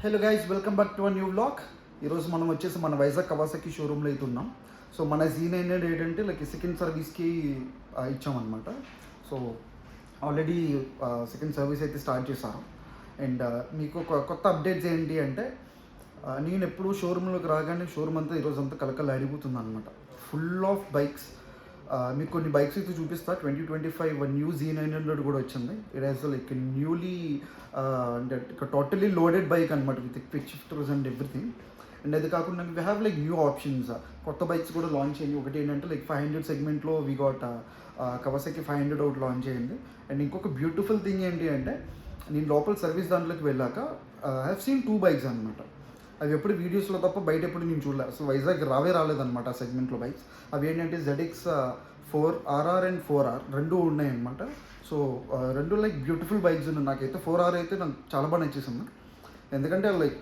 Hello guys, welcome back to a new vlog. ఈరోజు మనం వచ్చేసి మన వైజాగ్ కవాసాకి షోరూంలో అయితే ఉన్నాం. సో మన Z900 ఏంటంటే లైక్ సెకండ్ సర్వీస్కి ఇచ్చామన్నమాట. సో ఆల్రెడీ సెకండ్ సర్వీస్ అయితే స్టార్ట్ చేశారు. అండ్ మీకు ఒక కొత్త అప్డేట్స్ ఏంటి అంటే నేను ఎప్పుడు షోరూంలోకి రాగానే షోరూమ్ అంతా ఈరోజు అంతా కలకల అడిగుతుంది అనమాట. Full of bikes. మీకు కొన్ని బైక్స్ అయితే చూపిస్తా. 2025 న్యూ Z900 కూడా వచ్చింది. ఇట్ హ్యాస్ లైక్ న్యూలీ అంటే టోటలీ లోడెడ్ బైక్ అనమాట, with quick shifters and everything. And అది కాకుండా we have like new options, కొత్త బైక్స్ కూడా లాంచ్ అయ్యింది. ఒకటి ఏంటంటే లైక్ 500 సెగ్మెంట్లో వీ గాట్ కవాసాకి 500 ఒకటి లాంచ్ అయ్యింది. అండ్ ఇంకొక బ్యూటిఫుల్ థింగ్ ఏంటి అంటే నేను లోపల సర్వీస్ దాంట్లోకి వెళ్ళాక ఐ హ్యావ్ సీన్ 2 బైక్స్ అనమాట. అవి ఎప్పుడు వీడియోస్లో తప్ప బయట ఎప్పుడు నేను చూడలే. సో వైజాగ్ రాలేదన్నమాట ఆ సెగ్మెంట్లో బైక్స్. అవి ఏంటంటే ZX 4RR అండ్ 4R రెండు ఉన్నాయన్నమాట. సో రెండు లైక్ బ్యూటిఫుల్ బైక్స్ ఉన్నాయి. నాకైతే 4R అయితే నాకు చాలా బాగా నచ్చేసింది. ఎందుకంటే లైక్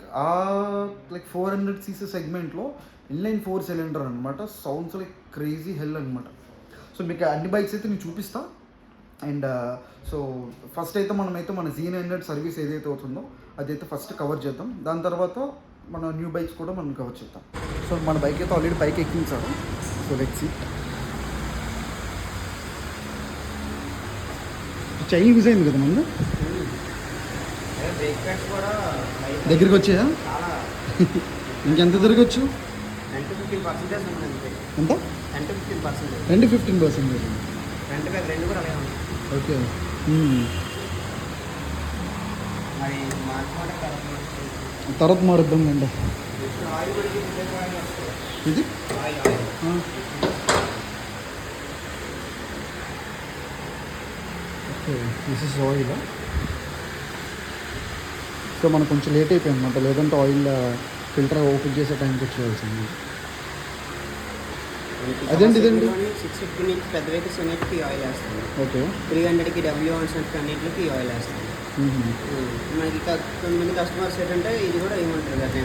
400cc సెగ్మెంట్లో ఇన్లైన్ 4 సిలిండర్ అనమాట. సౌండ్స్ లైక్ క్రేజీ హెల్ అనమాట. సో మీకు అన్ని బైక్స్ అయితే నేను చూపిస్తా. అండ్ సో ఫస్ట్ అయితే మనమైతే మన Z900 సర్వీస్ ఏదైతే అవుతుందో అదైతే ఫస్ట్ కవర్ చేద్దాం. దాని తర్వాత మన న్యూ బైక్స్ కూడా మనం కవర్ చేద్దాం. సో మన బైక్ అయితే ఆల్రెడీ బైక్ ఎక్కించాడు. So let's see. Chain use అయింది కదా ముందు, దగ్గరికి వచ్చాయా? ఇంకెంత తిరగచ్చు? ఎంత? 10-15%. ఓకే. తర్వాత మారుద్దాం అండి. ఇది okay, this is oil. So మనకు కొంచెం లేట్ అయిపోయింది అనమాట, లేదంటే ఆయిల్ ఫిల్టర్ ఓపెన్ చేసే టైంకి వచ్చేయాల్సింది. అదేంటి ఇదండి? 650 నుంచి పెద్ద వెహికల్స్ అన్నిటికీ ఆయిల్ వేస్తాను. ఓకే. 300కి W1 అన్నింటికి ఆయిల్ వేస్తాను. మనకి కొంతమంది కస్టమర్స్ ఏంటంటే ఇది కూడా ఏమంటారు అదే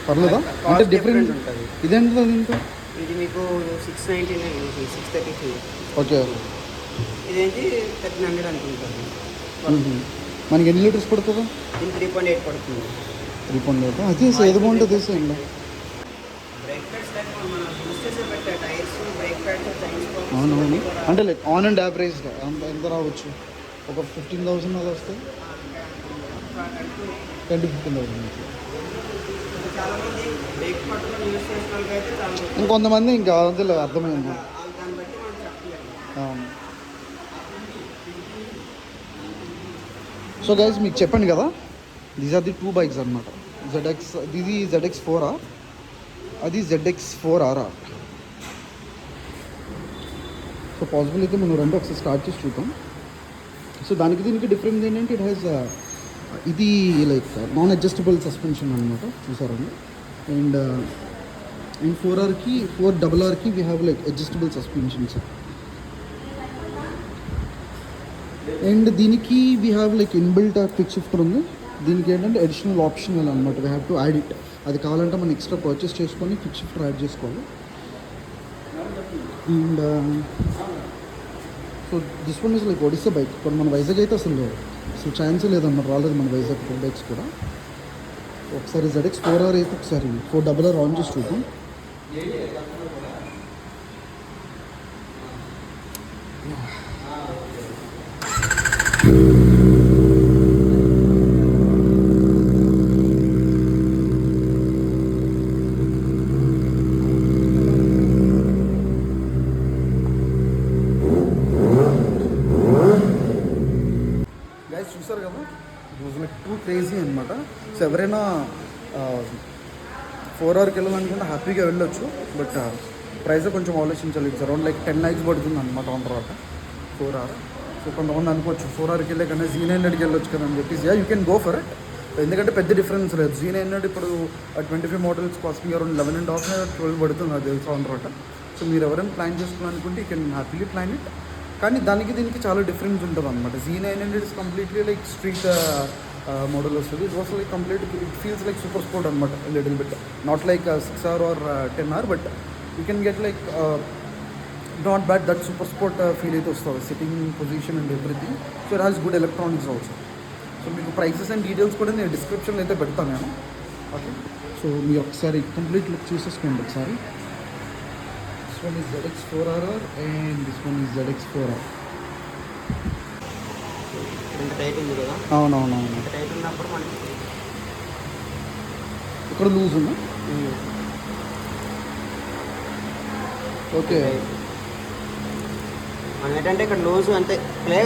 పర్లేదా? అంటే డిఫరెంట్ ఉంటుంది. ఇదేంటి ఇంత? ఇది మీకు 699, 633. ఓకే. ఇదేంటి 1300 అనుకుంటాను. మనకి ఎన్ని లీటర్స్ పడుతుందా? ఇది 3.8 పడుతుంది. 3.8. అదే ఏది బాగుంటుంది తీసేయండి. బ్రేక్ ప్యాడ్స్ మన యూస్ చేసే పెట్టే టైర్స్, బ్రేక్ ప్యాడ్స్, చైన్స్. అవునవును. అంటే లైక్ ఆన్ అండ్ యావరేజ్గా ఎంత రావచ్చు? ఒక 15,000 అది వస్తే 10-15,000. చాలామంది బ్రేక్ పట్టుకొని యూస్ చేసిన వాళ్ళకైతే చాలా, ఇంకొంతమంది ఇంకా అదే అర్థమైంది. దాన్ని బట్టి మనం చెప్పలేము. సో గైస్ మీకు చెప్పండి కదా, దీస్ ఆర్ ది 2 బైక్స్ అనమాట. ఇది ZX 4R, అది ZX 4RR. సో పాసిబుల్ అయితే మనం రెండు ఒకసారి స్టార్ట్ చేసి చూద్దాం. సో దానికి దీనికి డిఫరెన్స్ ఏంటంటే ఇట్ హ్యాస్ ఇది లైక్ నాన్ అడ్జస్టబుల్ సస్పెన్షన్ అనమాట, చూసారండి. అండ్ 4Rకి 4RRకి we have like adjustable suspensions. And దీనికి we have like inbuilt quick shifter ఉంది. దీనికి ఏంటంటే అడిషనల్ ఆప్షనల్ అనమాట, we have to add it. అది కావాలంటే మనం ఎక్స్ట్రా పర్చేస్ చేసుకొని క్విక్ షిఫ్టర్ యాడ్ చేసుకోవాలి. And so this one is like Odisha bike. ఇప్పుడు మన వైజాగ్ అయితే అసలు ఛాన్సే లేదన్నమాట, రాలేదు మన వైజాగ్ బైక్స్ కూడా. ఒకసారి ZX 4R అయితే ఒకసారి 4RR ఆన్ చేసి చూద్దాం. చూసారు కదా, it was like two crazy అనమాట. సో ఎవరైనా 4Rకి వెళ్ళాలనుకుంటే హ్యాపీగా వెళ్ళొచ్చు. బట్ ప్రైస్ కొంచెం ఆలోచించాలి. ఇట్స్ అరౌండ్ లైక్ 10 lakhs పడుతుంది అనమాట ఆన్ తర్వాత 4R. సో కొంతమంది అనుకోవచ్చు 4Rకి వెళ్ళే కన్నా Z900కి వెళ్ళొచ్చు కదా అని చెప్పేసి. You can go for it. ఎందుకంటే పెద్ద డిఫరెన్స్ లేదు. Z900 ఇప్పుడు 25 మోడల్స్ కాస్టింగ్ అరౌండ్ 11.5 12 పడుతుంది, అది తెలుసు ఆన్ తర్వాత. సో మీరు ఎవరైనా ప్లాన్ చేసుకోవాలనుకుంటే you can happily plan it. కానీ దానికి దీనికి చాలా డిఫరెన్స్ ఉంటుంది అనమాట. Z900 is completely like street model వస్తుంది. It was like complete, it feels like super sport అనమాట, little bit. Not like 6R or 10R, but you can get like not bad that super sport feel అయితే వస్తుంది, sitting position and everything. So it has good electronics also. So మీకు prices and details కూడా నేను డిస్క్రిప్షన్లో అయితే పెడతాను నేను. Okay, so మీరు ఒకసారి కంప్లీట్ లుక్ చూసేసుకోండి ఒకసారి. This one is ZX4RR and this one is ZX4R. ఇంత టైట్ ఉంది కదా, అవునవునవును. ఇంత టైట్ ఉన్నప్పుడు మనకి ఇక్కడ లూజ్ ఉందా? ఓకే, మనం ఏంటంటే ఇక్కడ లూజ్ అంతే, ప్లే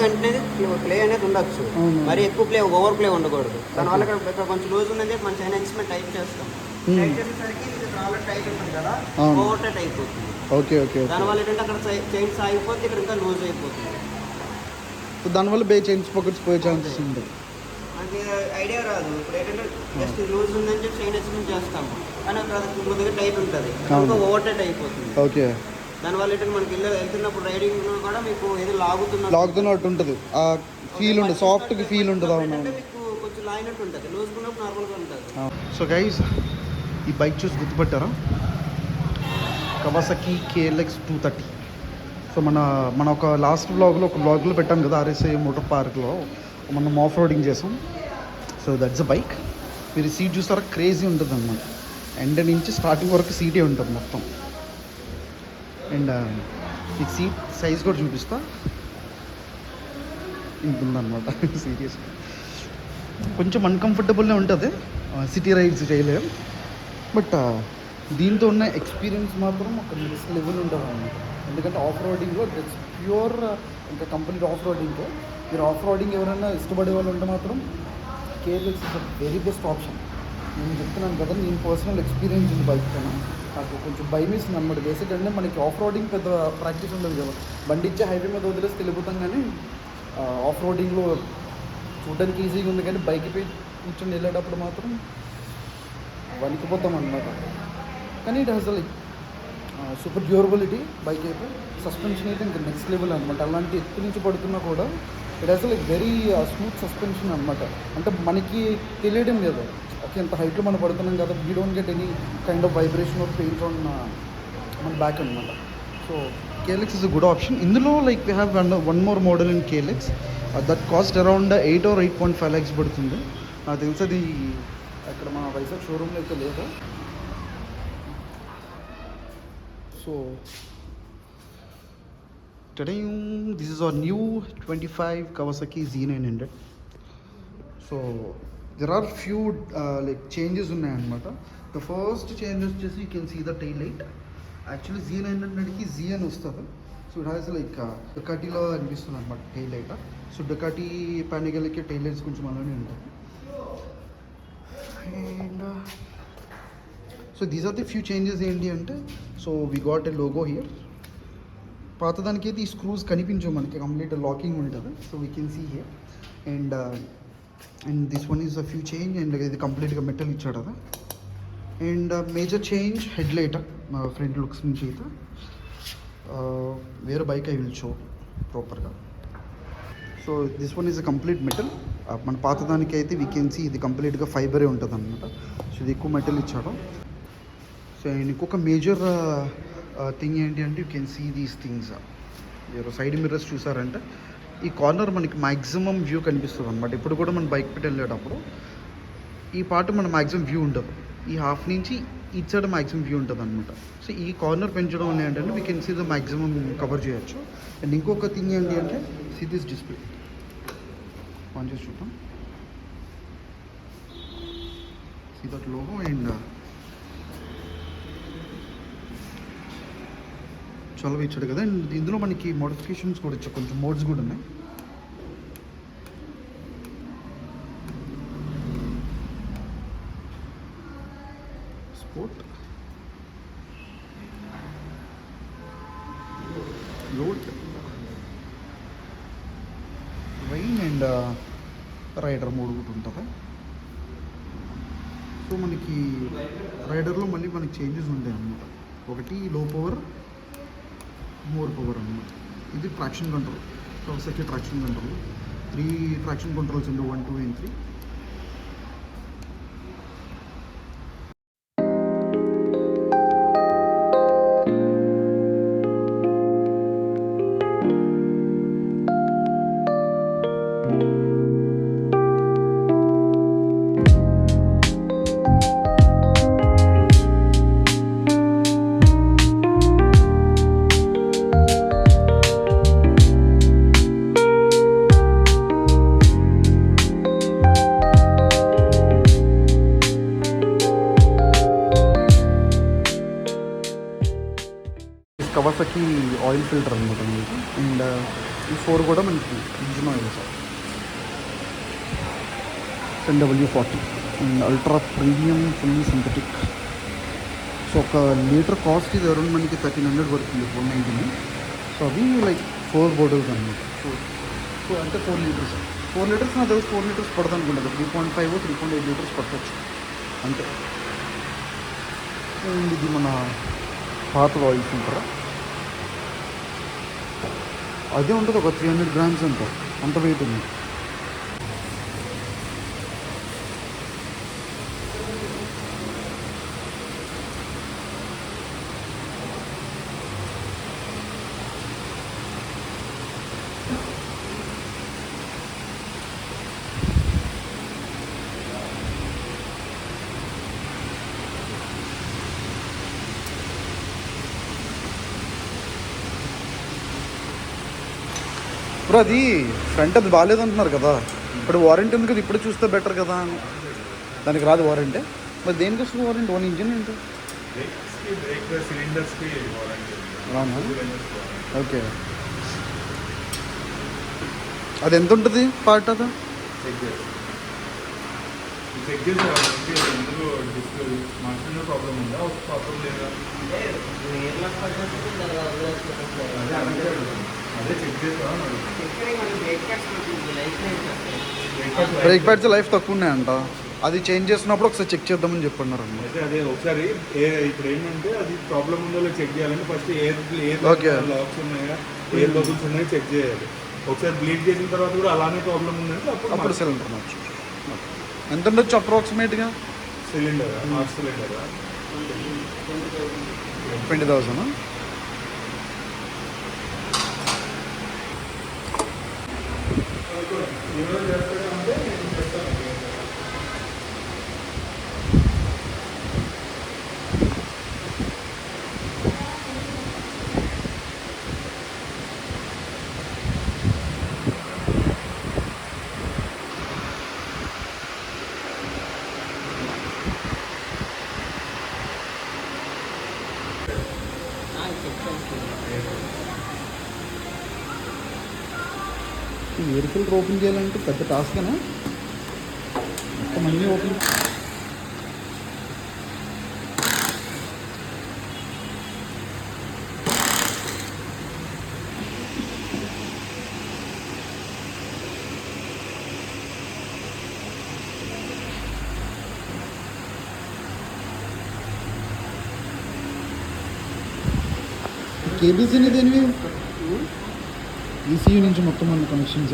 అనేది ఉండొచ్చు, అవును. మరి ఎక్కువ ఓవర్ ప్లే ఉండకూడదు. దానివల్ల ఇక్కడ కొంచెం లూజ్ ఉందని మన చైన్ ఎక్స్మెంట్ టైప్ చేస్తాం. టైట్ చేసేసరికి ఇది చాలా టైట్ ఉంటుంది కదా, అవును. ఓవర్ టైట్ అయిపోతుంది. Okay okay okay. దానివల్ల ఏంటంటే అక్కడ చైన్ సాగిపోతే ఇక్కడ ఇంకా లూజ్ అయిపోతుంది. సో దానివల్ల బే చైన్స్ పాకెట్స్ పోయే ఛాన్సెస్ ఉంటాయి. మనకి ఐడియా రాదు. ఇప్పుడు ఏంటంటే జస్ట్ లూజ్ ఉందని చెప్పి చైన్ ఎక్స్మెంట్ చేస్తాము, కానీ అక్కడ కొద్దిగా టైట్ ఉంటుంది, ఇంకా ఓవర్ టైట్ అయిపోతుంది. ఓకే, దానివల్ల ఏంటంటే మనకి వెళ్తున్నప్పుడు రైడింగ్ కూడా మీకు ఏదో లాగుతున్నట్టు ఉంటుంది, ఆ ఫీల్ ఉంటుంది, సాఫ్ట్గా ఫీల్ ఉంటుంది. అవును, మీకు కొంచెం లాగినట్టు ఉంటుంది, లూజ్ ఉన్నప్పుడు నార్మల్గా ఉంటుంది. సో గైస్, ఈ బైక్ చూసి గుర్తుపట్టారా? Kawasaki KLX 230. సో మన ఒక లాస్ట్ బ్లాగ్లో పెట్టాం కదా, RSI మోటార్ పార్క్లో మనం ఆఫ్ రోడింగ్ చేసాం. So that's a bike. మీరు సీట్ చూసారా, క్రేజీ ఉంటుంది అనమాట. ఎండ్ నుంచి స్టార్టింగ్ వరకు సీటే ఉంటుంది మొత్తం. అండ్ మీకు సీట్ సైజ్ కూడా చూపిస్తా, ఇంతుందన్నమాట. సీరియస్గా కొంచెం అన్కంఫర్టబుల్నే ఉంటుంది, సిటీ రైడ్స్ చేయలేం. బట్ దీంతో ఉన్న ఎక్స్పీరియన్స్ మాత్రం ఒక నెక్స్ట్ లెవెల్ ఉంటుంది అన్నమాట. ఎందుకంటే ఆఫ్ రోడింగ్లో ఇట్స్ ప్యూర్, ఇంకా కంప్లీట్ ఆఫ్ రోడింగ్లో మీరు ఆఫ్ రోడింగ్ ఎవరైనా ఇష్టపడే వాళ్ళు ఉంటే మాత్రం KLX is the very best option. నేను చెప్తున్నాను కదా, నేను పర్సనల్ ఎక్స్పీరియన్స్ ఉంది బైక్ పైన. నాకు కొంచెం భయం వేసింది అనమాట. బేసిక్ అంటే మనకి ఆఫ్ రోడింగ్ పెద్ద ప్రాక్టీస్ ఉండదు కదా, బండి ఇచ్చే హైవే మీద వదిలేసి వెళ్ళిపోతాం. కానీ ఆఫ్ రోడింగ్లో చూడడానికి ఈజీగా ఉంది, కానీ బైక్ పై కూర్చొని వెళ్ళేటప్పుడు మాత్రం వణికిపోతాం అనమాట. కానీ it has like super durability bike అయితే. సస్పెన్షన్ అయితే ఇంకా నెక్స్ట్ లెవెల్ అనమాట. అలాంటి ఎత్తు నుంచి పడుతున్నా కూడా it has like very smooth suspension అనమాట. అంటే మనకి తెలియడం లేదు, ఓకే ఎంత హైట్లో మనం పడుతున్నాం కదా, we don't get any kind of vibration of pains on మన బ్యాక్ అనమాట. So KLX is a good option. ఇందులో like we have one more model in KLX that cost around 8 or 8.5 lakhs పడుతుంది. నాకు తెలిసి అది అక్కడ మా వైజాగ్ షోరూమ్లో అయితే లేదు. So today this is our new 25 Kawasaki Z900. So there are few like changes ఉన్నాయన్నమాట. The first change వచ్చేసి you can see the tail light. Actually Z900కి Z అని వస్తుంది. సో ఇట్ హ్యాస్ లైక్ డకాటీలో అనిపిస్తుంది అనమాట టైల్ లైట్. సో డకాటీ పానిగల్కి tail lights కొంచెం అలానే ఉంటుంది. And so these are the few changes. ఏంటి అంటే, so we got a logo here. పాతదానికి అయితే ఈ స్క్రూస్ కనిపించవు మనకి, కంప్లీట్ లాకింగ్ ఉంటుంది. So we can see here. And this one is a few change. And ఇది కంప్లీట్గా మెటల్ ఇచ్చాడు కదా. And major change head light front looks నుంచి అయితే వేరే బైక్ ఐ విల్ షో ప్రాపర్గా. So this one is a complete metal. మన పాతదానికి అయితే వీ కెన్ సీ ఇది కంప్లీట్గా ఫైబరే ఉంటుంది అనమాట. సో ఇది ఎక్కువ మెటల్ ఇచ్చాడు. సో అండ్ ఇంకొక మేజర్ థింగ్ ఏంటి అంటే, you can see these things. మీరు సైడ్ మిర్రర్స్ చూసారంటే ఈ కార్నర్ మనకి మ్యాక్సిమం వ్యూ కనిపిస్తుంది అనమాట. ఇప్పుడు కూడా మనం బైక్ పెట్టి వెళ్ళేటప్పుడు ఈ పార్ట్ మన మ్యాక్సిమం వ్యూ ఉండదు, ఈ హాఫ్ నుంచి ఇటు సైడ్ మ్యాక్సిమం వ్యూ ఉంటుంది అనమాట. సో ఈ కార్నర్ పెంచడం వల్ల ఏంటంటే we can see the maximum cover చేయొచ్చు. అండ్ ఇంకొక థింగ్ ఏంటి అంటే, సీ దిస్ డిస్ప్లే ఆన్ చేసి చూద్దాం. See that logo. అండ్ చాలా ఇచ్చాడు కదా. అండ్ ఇందులో మనకి మోడిఫికేషన్స్ కూడా ఇచ్చాడు, కొంచెం మోడ్స్ కూడా ఉన్నాయి. Sport, road, rain and rider mode కూడా ఉంటుంది. సో మనకి రైడర్లో మళ్ళీ మనకి చేంజెస్ ఉంటాయి అన్నమాట. ఒకటి లో పవర్, మోర్ పవర్ అన్నమాట. ఇది traction control, Kawasaki traction control. 3 traction controls ఉండే, 1, 2 and 3. కవాసకి ఆయిల్ ఫిల్టర్ అనమాట మనకి. అండ్ ఈ 4 కూడా మనకి engine oil sir 10W40 and ultra premium full synthetic. So ఒక లీటర్ కాస్ట్ ఇది అరౌండ్ మనకి 1300 పడుతుంది 490. సో అవి లైక్ 4 బాటిల్స్ అనమాట. సో అంటే 4 లీటర్స్. 4 లీటర్స్ నా దగ్గర 4 లీటర్స్ పడుతుంది అనుకుంటుంది. 3.5 3.8 లీటర్స్ పట్టవచ్చు అంతే. అండ్ ఇది మన పాత ఆయిల్ ఫిల్టర్. అదే ఉంటుంది ఒక 300 గ్రామ్స్ అంత వెయిట్ ఉంది. ఇప్పుడు అది ఫ్రంట్ అది బాగాలేదంటున్నారు కదా, ఇప్పుడు వారంటీ ఉంది కదా, ఇప్పుడు చూస్తే బెటర్ కదా. దానికి రాదు వారంటీ. మరి దేనికి వస్తుంది వారంటీ? ఓన్ ఇంజిన్ ఏంటి? అవునా? ఓకే. అది ఎంత ఉంటుంది పార్ట్? అది ప్రాబ్లం ఉందా? ప్రాబ్లం లేదా? అదే చెక్ చేస్తాను. బ్రేక్ ప్యాడ్స్ లైఫ్ తక్కువ ఉన్నాయంట. అది చేంజ్ చేసినప్పుడు ఒకసారి చెక్ చేద్దామని చెప్పన్నారు అన్నమాట. అయితే అదే ఒకసారి ఇప్పుడు ఏంటంటే అది ప్రాబ్లం ఉందో లేదో చెక్ చేయాలంటే ఫస్ట్ ఎయిర్ లాక్స్ ఉన్నాయా, ఎయిర్ బబుల్స్ ఉన్నాయో చెక్ చేయాలి. ఒకసారి బ్లీడ్ చేసిన తర్వాత కూడా అలానే ప్రాబ్లం ఉందంటే అప్పుడు సిలిండర్ మార్చు. ఎంత ఉండొచ్చు అప్రాక్సిమేట్గా? Cylinder head cylinder 20,000. Air filter open చేయాలంటే పెద్ద టాస్కేనా? మొత్తం అన్నీ ఓపెన్. కేబుల్స్ అనేది దేనివి? ఈసీయూ నుంచి మొత్తం అన్ని కనెక్షన్స్.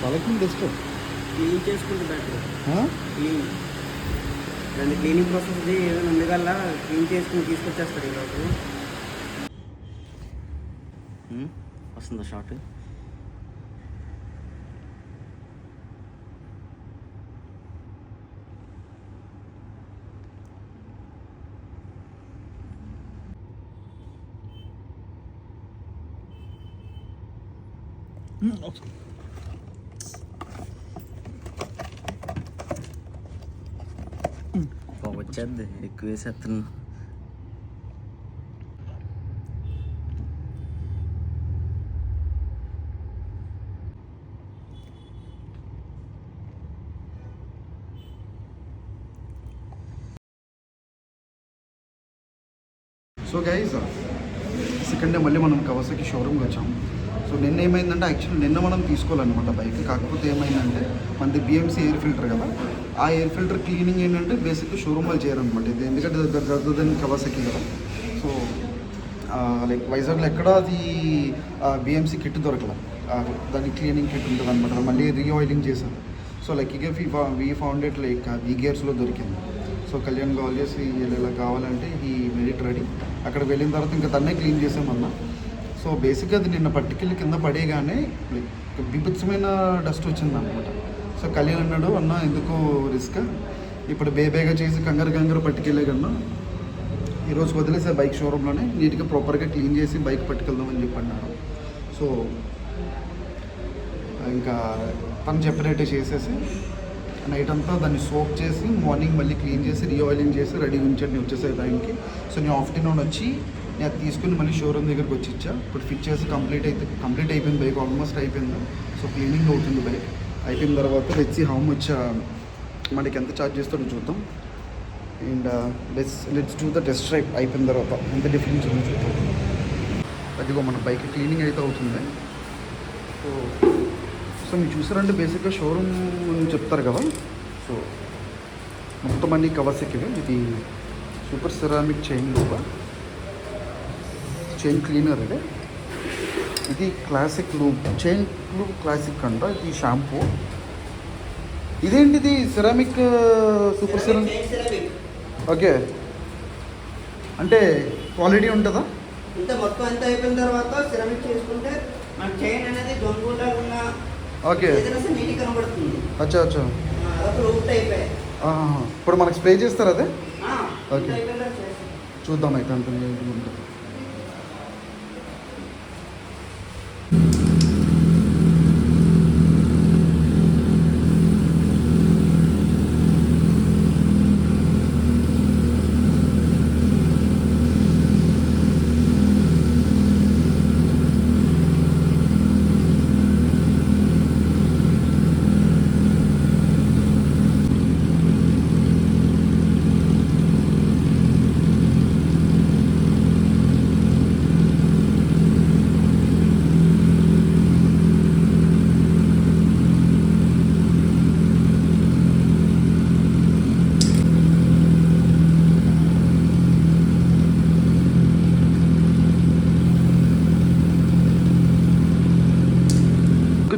వాళ్ళకి బెస్ట్ క్లీన్ చేసుకుంటే బెటర్. క్లీనింగ్ ప్రాసెస్ ఏదైనా ఉండగల క్లీన్ చేసుకుని తీసుకొచ్చేస్తారు ఈరోజు. వస్తుందా షార్ట్? వచ్చేది ఎక్కువ వేసేస్తున్నా. సో గైజ్ సెకండ్ డే మళ్ళీ మనం కవాసాకి షోరూమ్కి వచ్చాం. సో నిన్న ఏమైందంటే యాక్చువల్లీ నిన్న మనం తీసుకోవాలన్నమాట బైక్. కాకపోతే ఏమైందంటే మనది బిఎంసీ ఎయిర్ ఫిల్టర్ కదా, ఆ ఎయిర్ ఫిల్టర్ క్లీనింగ్ ఏంటంటే బేసిక్గా షోరూమ్ వాళ్ళు చేయరనమాట. ఇది ఎందుకంటే దగ్గర కవాసాకి కదా. సో లైక్ వైజాగ్లో ఎక్కడ అది బిఎంసీ కిట్ దొరకలేదు. దానికి క్లీనింగ్ కిట్ ఉంటుంది అనమాట. మళ్ళీ రీఆయిలింగ్ చేశారు. So like we found it like we గేర్స్లో దొరికింది. సో కళ్యాణ్ కాల్ చేసి ఇలా కావాలంటే ఈ మెడిట్ రెడీ. అక్కడికి వెళ్ళిన తర్వాత ఇంకా తన్నే క్లీన్ చేసామన్నా. సో బేసిక్గా అది నిన్న పట్టుకెళ్ళి కింద పడేగానే బీభత్సమైన డస్ట్ వచ్చిందన్నమాట. సో కళ్యాణ్ అన్నాడు, అన్న ఎందుకు రిస్క్, ఇప్పుడు బేగా చేసి కంగారు పట్టుకెళ్ళే కన్నా ఈరోజు వదిలేసే బైక్ షోరూంలోనే నీట్గా ప్రాపర్గా క్లీన్ చేసి బైక్ పట్టుకెళ్దామని చెప్పి అన్నారు. సో ఇంకా తను చెప్పినట్టే చేసేసి నైట్ అంతా దాన్ని సోక్ చేసి మార్నింగ్ మళ్ళీ క్లీన్ చేసి రీఆయిలింగ్ చేసి రెడీ ఉంచండి వచ్చేసే టైంకి. సో నేను ఆఫ్టర్నూన్ వచ్చి నేను అది తీసుకుని మళ్ళీ షోరూమ్ దగ్గరికి వచ్చి ఇచ్చా. ఇప్పుడు ఫిట్ చేసి కంప్లీట్ అయిపోయింది బైక్, ఆల్మోస్ట్ అయిపోయింది. సో క్లీనింగ్ అవుతుంది బైక్. అయిపోయిన తర్వాత లెట్స్ సీ హౌ మచ్ మనకి ఎంత ఛార్జ్ చేస్తాడో చూద్దాం. And let's do the test drive అయిపోయిన తర్వాత ఎంత డిఫరెన్స్ ఉందో చూద్దాం. అదిగో మన బైక్ క్లీనింగ్ అయితే అవుతుంది. సో మీరు చూసారంటే బేసిక్గా షోరూమ్ చెప్తారు కదా. సో మొత్తం అన్ని కవాసాకివే. ఇది సూపర్ సెరామిక్ చైన్ క్లీనర్ ఇది. ఇది classic loop, chain loop classic అంట. ఇది షాంపూ. ఇదేంటిది సెరామిక్ సూపర్ సెరామిక్. ఓకే, అంటే క్వాలిటీ ఉంటుందా? ఇంత మొత్తం అంతా అయిపోయిన తర్వాత సిరమిక్ చేసుకుంటే మన చైన్ అనేది దొంగకుండా ఉన్న ఓకే నీటి కనబడుతుంది. అచ్చా అచ్చా, అదొక రూట్ అయిపోయాయి. ఇప్పుడు మనకి స్ప్రే చేస్తారు అదే. ఓకే అయిపోయిందా చూద్దాం అయితే అంత.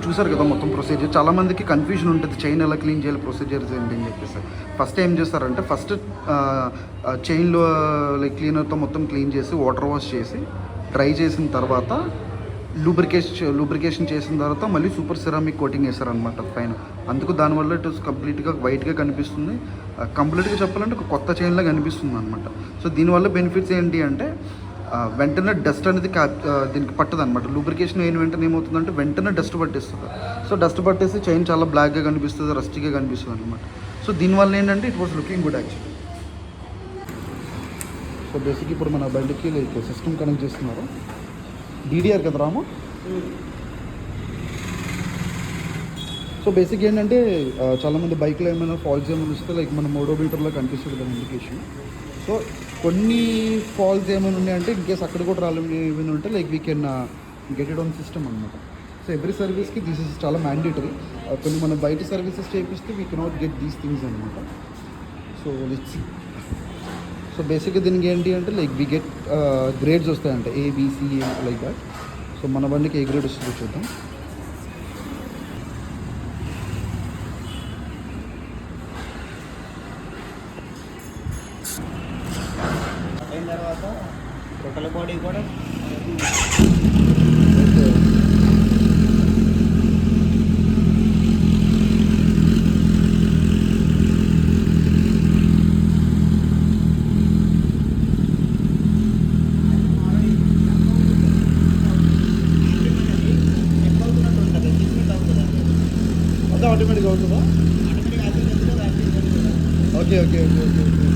చూసారు కదా మొత్తం ప్రొసీజర్. చాలామందికి కన్ఫ్యూజన్ ఉంటుంది చైన్ ఎలా క్లీన్ చేయాలి, ప్రొసీజర్స్ ఏంటి అని చెప్పేసి. ఫస్ట్ ఏం చేస్తారంటే ఫస్ట్ చైన్లో లైక్ క్లీనర్తో మొత్తం క్లీన్ చేసి వాటర్ వాష్ చేసి డ్రై చేసిన తర్వాత లూబ్రికేషన్ చేసిన తర్వాత మళ్ళీ సూపర్ సెరామిక్ కోటింగ్ వేస్తారనమాట పైన. అందుకు దానివల్ల ఇటు కంప్లీట్గా వైట్గా కనిపిస్తుంది. కంప్లీట్గా చెప్పాలంటే ఒక కొత్త చైన్లా కనిపిస్తుంది అనమాట. సో దీనివల్ల బెనిఫిట్స్ ఏంటి అంటే వెంటనే డస్ట్ అనేది దీనికి పట్టదు అనమాట. లూబ్రికేషన్ అయిన వెంటనే ఏమవుతుందంటే వెంటనే డస్ట్ పట్టేస్తుంది. సో డస్ట్ పట్టేసి చైన్ చాలా బ్లాక్గా కనిపిస్తుంది, రస్టీగా కనిపిస్తుంది అనమాట. సో దీనివల్ల ఏంటంటే it was looking good actually. So basic ఇప్పుడు మన బండికి లైక్ సిస్టమ్ కనెక్ట్ చేస్తున్నారు. డీడీఆర్ కదా రాము. సో బేసిక్ ఏంటంటే చాలామంది బైక్లో ఏమైనా ఫాల్స్ ఏమైనా వస్తే లైక్ మన మోడోమీటర్లో కనిపిస్తుంది కదా ఇండికేషన్. సో కొన్ని ఫాల్స్ ఏమైనా ఉన్నాయంటే ఇన్ కేస్ అక్కడ కూడా రాళ్ళు ఏమైనా ఉంటే like we can get it on system అనమాట. సో ఎవ్రీ సర్వీస్కి దిస్ ఇస్ చాలా మ్యాండేటరీ. కొన్ని మనం బయట సర్వీసెస్ చేపిస్తే we cannot get these things అనమాట. So let's see. సో బేసిక్గా దీనికి ఏంటి అంటే లైక్ వీ గెట్ గ్రేడ్స్ వస్తాయంటే ఏబిసి లైక్ దాట్. సో మన బండికి ఏ గ్రేడ్ వస్తుందో చూద్దాం. అయిన తర్వాత టోటల్ బాడీ కూడా ఆటోమేటిక్గా అవుతుందా? Okay okay okay okay okay.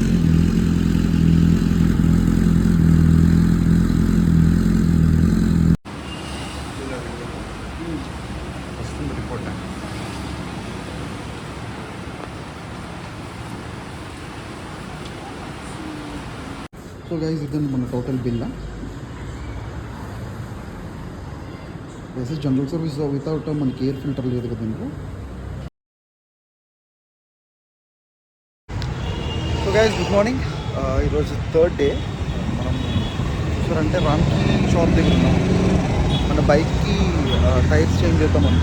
వస్తుంది రిపోర్ట్. సో గైస్ ఇదండి మన టోటల్ బిల్. వేసే జనరల్ సర్వీస్ వితౌట్ మనకి ఎయిర్ ఫిల్టర్ లేదు కదా ఇందులో. So guys good morning. ఈరోజు థర్డ్ డే. మనం చూసారంటే రామ్కి షాప్ దగ్గర ఉన్నాం. మన బైక్కి టైర్స్ చేంజ్ చేద్దామని.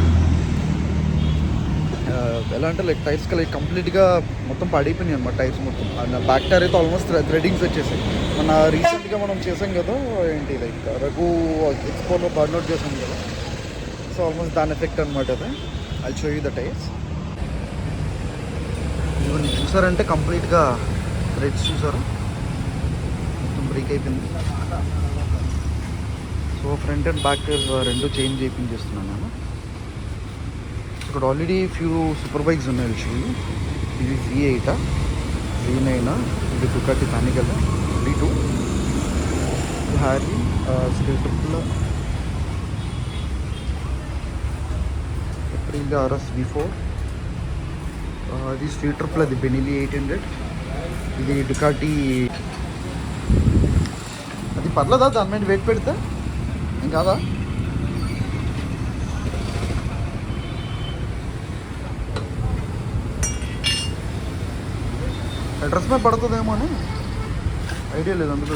ఎలా అంటే లైక్ టైర్స్కి లైక్ కంప్లీట్గా మొత్తం పడిపోయినాయి అనమాట టైర్స్ మొత్తం. బ్యాక్ టైర్ అయితే ఆల్మోస్ట్ థ్రెడింగ్స్ వచ్చేసాయి. మన రీసెంట్గా మనం చేసాం కదా ఏంటి లైక్ రఘు ఎక్స్పోలో బర్న్అవుట్ చేసాం కదా. సో ఆల్మోస్ట్ దాని ఎఫెక్ట్ అనమాట అది. I show you the tyres. ఇవన్నీ చూసారంటే కంప్లీట్గా థ్రెడ్స్ చూసారు మొత్తం బ్రేక్ అయిపోయింది. సో ఫ్రంట్ అండ్ బ్యాక్ రెండు చేంజ్ చేయించేస్తున్నాను నేను. ఇక్కడ ఆల్రెడీ ఫ్యూ సూపర్ బైక్స్ ఉన్నాయి చూడు. ఇది V8, V9, ఇది డుకాటి మ్యానికల్ D2, హ్యారీ street triple, Aprilia RS V4, ఇది స్ట్రీట్ ట్రిపుల్, అది బెనిలీ 800, ఇది డుకాటి. అది పర్లేదా దాని మీద వెయిట్ పెడితే ఏం కాదా? అడ్రస్ మీద పడుతుందేమో అని ఐడియా లేదు అందులో.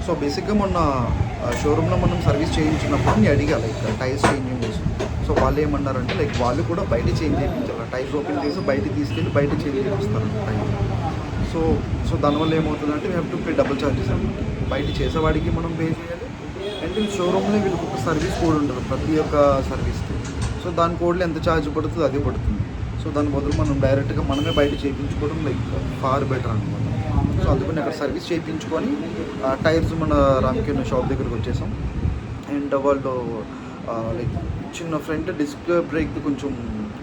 సో బేసిక్గా మొన్న షోరూంలో మనం సర్వీస్ చేయించినప్పుడు నేను అడిగా లైక్ టైర్స్ చేంజింగ్ చేసి. సో వాళ్ళు ఏమన్నారంటే లైక్ వాళ్ళు కూడా బయట చేంజ్ చేయించాలి, టైర్స్ ఓపెన్ చేసి బయట తీసుకెళ్ళి బయట చేంజ్ చేయిస్తారు టైర్. సో దానివల్ల ఏమవుతుందంటే we have to pay double charges అనమాట. బయట చేసేవాడికి మనం పే చేయాలి, అండ్ షోరూంలో వీళ్ళకి ఒక సర్వీస్ కోడ్ ఉంటుంది ప్రతి ఒక్క సర్వీస్కి. సో దాని కోడ్లో ఎంత ఛార్జ్ పడుతుంది అదే పడుతుంది. సో దాని బదులు మనం డైరెక్ట్గా మనమే బయట చేయించుకోవడం లైక్ ఫార్ బెటర్ అనమాట. సో అందుకని అక్కడ సర్వీస్ చేయించుకొని టైర్స్ మన రామ్కిన్ షాప్ దగ్గరికి వచ్చేసాం. అండ్ వాళ్ళు లైక్ చిన్న ఫ్రంట్ డిస్క్ బ్రేక్ కొంచెం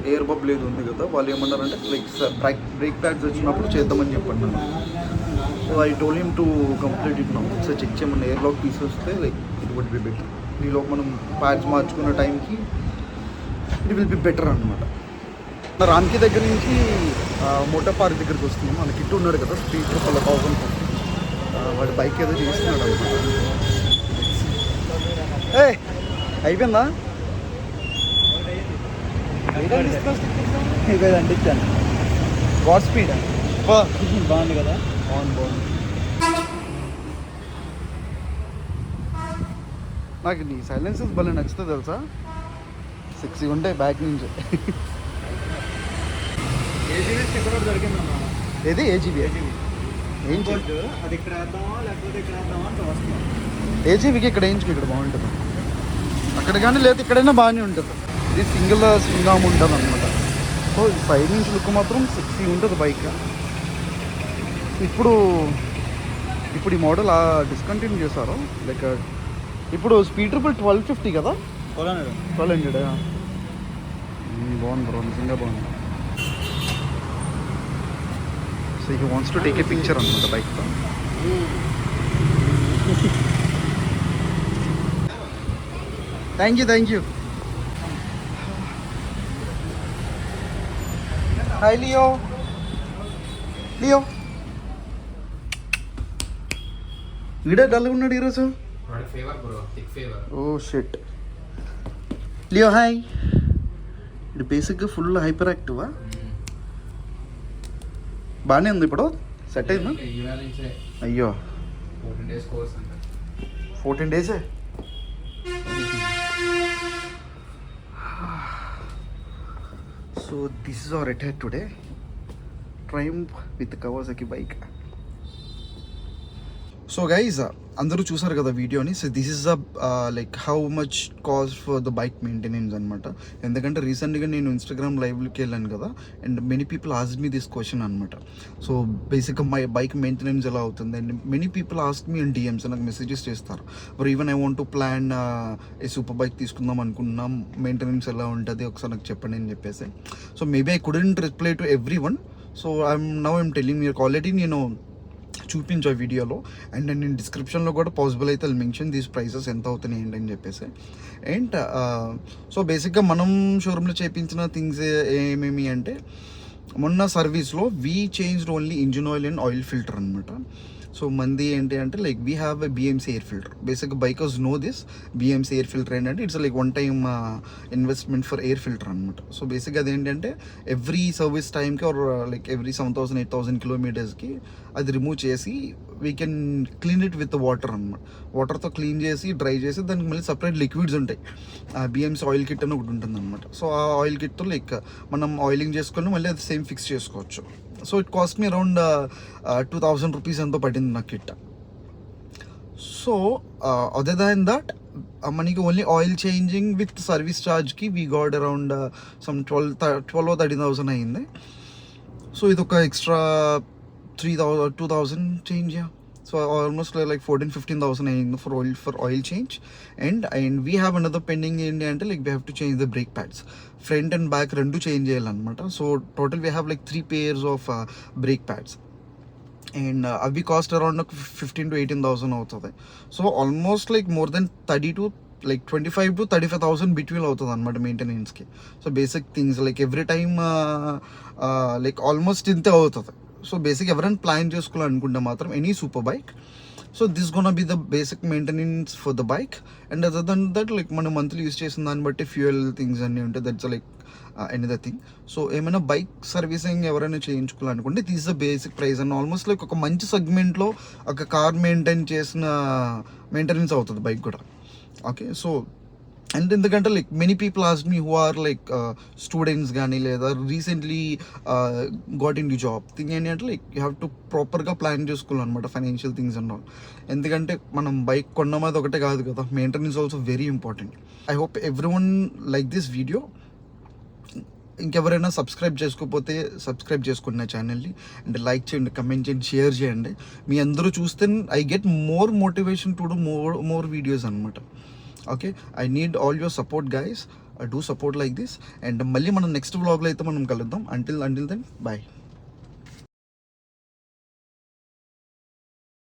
ఎయిర్ బబుల్ ఏది ఉంది కదా, వాళ్ళు ఏమన్నారంటే లైక్ బ్రేక్ ప్యాడ్స్ వచ్చినప్పుడు చేద్దామని చెప్పండి. So I told him to complete it now. ఒకసారి చెక్ చేయమని ఎయిర్ లాక్ పీస్ వస్తే like it would be better. ఈలోపు మనం ప్యాడ్స్ మార్చుకున్న టైంకి ఇట్ విల్ బి బెటర్ అనమాట. రామ్కి దగ్గర నుంచి మోటార్ పార్క్ దగ్గరికి వస్తున్నాం. మన కిట్టు ఉన్నాడు కదా స్పీడ్ 1000, వాడి బైక్ ఏదో చేస్తున్నాడు అనమాట. అయిపోయిందా? ఇక అంటించాను. వాట్ స్పీడ్ బాగుంది కదా? బాగుంది. నాకు నీ సైలెన్సెస్ భలే నచ్చుతుంది తెలుసా, 60 ఉంటాయి బ్యాక్ నుంచి. ఏది ఏజీబీ? ఏం అది ఇక్కడ వేద్దామా లేకపోతే ఇక్కడ వేద్దామా అంటే వస్తున్నాం. ఏజీబీకి ఇక్కడ వేయించుకో, ఇక్కడ బాగుంటుంది. అక్కడ కానీ లేదా ఇక్కడైనా బాగానే ఉంటుంది. ఇది సింగిల్ స్వింగ్ ఆర్మ్ ఉంటుంది అనమాట. సో సైడ్ నుంచి లుక్ మాత్రం 60 ఉంటుంది బైక్. ఇప్పుడు ఈ మోడల్ డిస్కంటిన్యూ చేశారు. లైక్ ఇప్పుడు స్పీడ్ ట్రిపుల్ 1250 కదా, 1200. బాగుంది బ్రో, నిజంగా బాగుంది. So he wants to take a picture అనమాట బైక్తో. Thank you. Hi Leo. వీడే డల్గా ఉన్నాడు ఈరోజు. Oh shit. Leo hi. ఇది బేసిక్గా ఫుల్ హైపర్ యాక్టివా? బాగానే ఉంది ఇప్పుడు, సెట్ అయిందా? అయ్యో 14 days. So this is our attire today. Triumph with Kawasaki bike. So guys, అందరూ చూసారు కదా వీడియోని. So this is like how much cost for the bike maintenance అనమాట. ఎందుకంటే రీసెంట్గా నేను ఇన్స్టాగ్రామ్ లైవ్లోకి వెళ్ళాను కదా, and many people ask me this question అనమాట. సో బేసిక్గా మై బైక్ మెయింటెనెన్స్ ఎలా అవుతుంది, and many people ask me in DMs, నాకు మెసేజెస్ చేస్తారు. But even I want to plan A super bike తీసుకుందాం అనుకున్నాం, మెయింటెనెన్స్ ఎలా ఉంటుంది ఒకసారి నాకు చెప్పండి అని చెప్పేసి. So maybe I couldn't reply to every one. So I'm telling మీకు ఆల్రెడీ నేను చూపించా వీడియోలో, అండ్ నేను డిస్క్రిప్షన్లో కూడా పాసిబుల్ అయితే మెన్షన్ దీస్ ప్రైసెస్ ఎంత అవుతున్నాయి ఏంటి అని చెప్పేసి. అండ్ సో బేసిక్గా మనం షోరూంలో చేయించిన థింగ్స్ ఏమేమి అంటే, మొన్న సర్వీస్లో we changed only engine oil and oil filter అనమాట. సో మంది ఏంటి అంటే like we have a BMC air filter. బేసిక్గా bikers know this. BMC air filter ఏంటంటే it's like one time investment for air filter అనమాట. సో బేసిక్గా అదేంటంటే every service టైంకి ఆర్ లైక్ ఎవ్రీ 7,000-8,000 kilometers అది రిమూవ్ చేసి we can clean it with water అనమాట. వాటర్తో క్లీన్ చేసి డ్రై చేసి దానికి మళ్ళీ సపరేట్ లిక్విడ్స్ ఉంటాయి. BMC ఆయిల్ కిట్ అని ఒకటి ఉంటుంది అనమాట. సో ఆ ఆయిల్ కిట్తో లైక్ మనం ఆయిలింగ్ చేసుకొని మళ్ళీ అది సేమ్ ఫిక్స్ చేసుకోవచ్చు. So it cost me around 2,000 rupees ఎంతో పడింది నాకు kit. So other than that మనకి only oil changing with service ఛార్జ్కి we got around some 12 or 13,000 అయింది. సో ఇది ఒక extra 2,000 change. So almost like 14-15,000 అయింది for oil change. And we have another pending ఏంటి అంటే like we have to change the brake pads, front and back రెండు change చేయాలన్నమాట. So total we have like 3 pairs of brake pads and అవి cost around 15,000 to 18,000 అవుతుంది. So almost like more than 25,000 to 35,000 between అవుతుంది అనమాట మెయింటెనెన్స్కి. So basic things like every time like almost ఇంతే అవుతుంది. So basic ఎవరైనా plan చేసుకోవాలనుకుంటే మాత్రం any super bike, so this gonna be the basic maintenance for the bike. And other than that like మనం monthly use చేసిన దాన్ని బట్టి fuel things అన్నీ ఉంటాయి. That's like any other thing. So ఏమైనా బైక్ సర్వీసింగ్ ఎవరైనా చేయించుకోవాలనుకుంటే this the basic price. And almost like ఒక మంచి సెగ్మెంట్లో ఒక కార్ మెయింటైన్ చేసిన మెయింటెనెన్స్ అవుతుంది బైక్ కూడా. ఓకే, సో అండ్ ఎందుకంటే like many people ask me who are like students కానీ లేదా recently got in the job thing ఏంటి అంటే లైక్ యూ హ్యావ్ టు ప్రాపర్గా ప్లాన్ చేసుకోవాలన్నమాట ఫైనాన్షియల్ థింగ్స్ అండ్ ఆల్. ఎందుకంటే మనం బైక్ కొనడం అది ఒకటే కాదు కదా, maintenance also very important. I hope everyone like this video. ఇంకెవరైనా సబ్స్క్రైబ్ చేసుకోకపోతే సబ్స్క్రైబ్ చేసుకోండి నా ఛానల్ని. అండ్ లైక్ చేయండి, కమెంట్ చేయండి, షేర్ చేయండి. మీ అందరూ చూస్తే I get more motivation to do more videos అనమాట. Okay, I need all your support guys. Do support like this. And మళ్ళీ మనం నెక్స్ట్ వ్లాగ్లో అయితే మనం కలుద్దాం. Until then bye.